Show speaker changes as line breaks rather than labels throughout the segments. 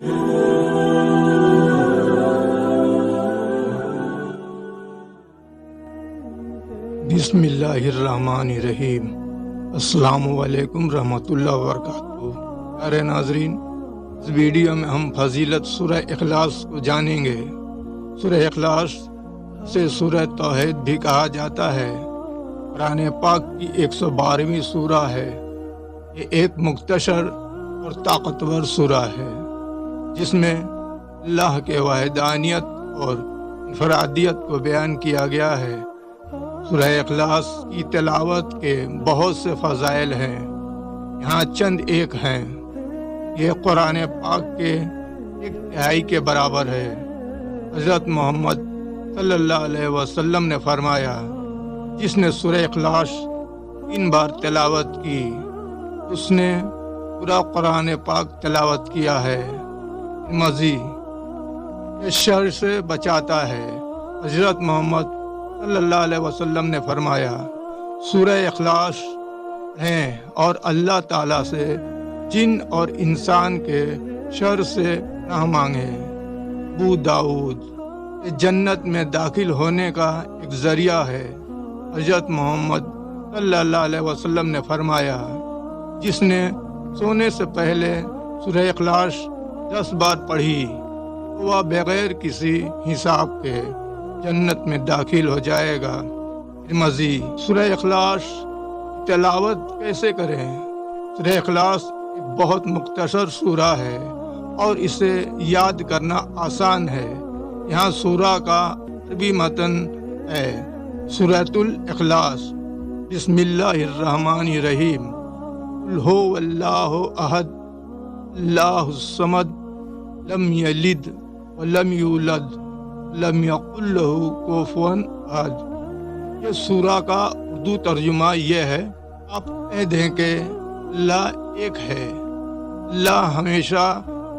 بسم اللہ الرحمن الرحیم۔ السلام علیکم رحمۃ اللہ وبرکاتہ۔ پیارے ناظرین، اس ویڈیو میں ہم فضیلت سورہ اخلاص کو جانیں گے۔ سورہ اخلاص سے سورہ توحید بھی کہا جاتا ہے۔ قرآن پاک کی 112ویں سورہ ہے۔ یہ ایک مختصر اور طاقتور سورہ ہے جس میں اللہ کے وحدانیت اور انفرادیت کو بیان کیا گیا ہے۔ سورہ اخلاص کی تلاوت کے بہت سے فضائل ہیں، یہاں چند ایک ہیں۔ یہ قرآن پاک کے 1/3 کے برابر ہے۔ حضرت محمد صلی اللہ علیہ وسلم نے فرمایا، جس نے سورہ اخلاص 3 بار تلاوت کی اس نے پورا قرآن پاک تلاوت کیا ہے۔ مزید یہ شر سے بچاتا ہے۔ حضرت محمد صلی اللہ علیہ وسلم نے فرمایا، سورہ اخلاص ہیں اور اللہ تعالیٰ سے جن اور انسان کے شر سے پناہ مانگے۔ ابو داؤد، یہ جنت میں داخل ہونے کا ایک ذریعہ ہے۔ حضرت محمد صلی اللہ علیہ وسلم نے فرمایا، جس نے سونے سے پہلے سورہ اخلاص 10 بار پڑھی تو وہ بغیر کسی حساب کے جنت میں داخل ہو جائے گا۔ مزید سورہ اخلاص تلاوت کیسے کریں؟ سورہ اخلاص ایک بہت مختصر سورہ ہے اور اسے یاد کرنا آسان ہے۔ یہاں سورہ کا عربی متن ہے، سورۃ الاخلاص۔ بسم اللہ الرحمن الرحیم۔ قل هو اللہ احد اللہ الصمد لم یلد ولم یولد لم یکن لہ کفوا احد۔ یہ سورہ کا اردو ترجمہ یہ ہے، آپ کہہ دیں کہ اللہ ایک ہے، اللہ ہمیشہ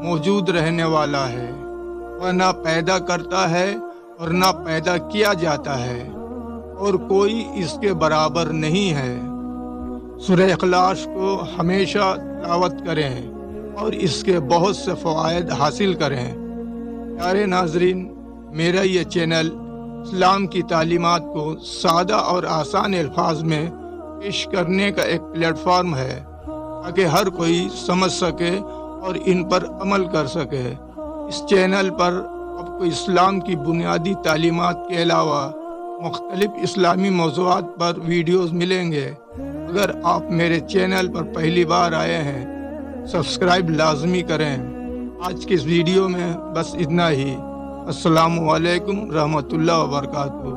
موجود رہنے والا ہے، وہ نہ پیدا کرتا ہے اور نہ پیدا کیا جاتا ہے، اور کوئی اس کے برابر نہیں ہے۔ سورہ اخلاص کو ہمیشہ تلاوت کریں اور اس کے بہت سے فوائد حاصل کریں۔ پیارے ناظرین، میرا یہ چینل اسلام کی تعلیمات کو سادہ اور آسان الفاظ میں پیش کرنے کا ایک پلیٹ فارم ہے تاکہ ہر کوئی سمجھ سکے اور ان پر عمل کر سکے۔ اس چینل پر آپ کو اسلام کی بنیادی تعلیمات کے علاوہ مختلف اسلامی موضوعات پر ویڈیوز ملیں گے۔ اگر آپ میرے چینل پر پہلی بار آئے ہیں، سبسکرائب لازمی کریں۔ آج کے اس ویڈیو میں بس اتنا ہی۔ السلام علیکم رحمۃ اللہ وبرکاتہ۔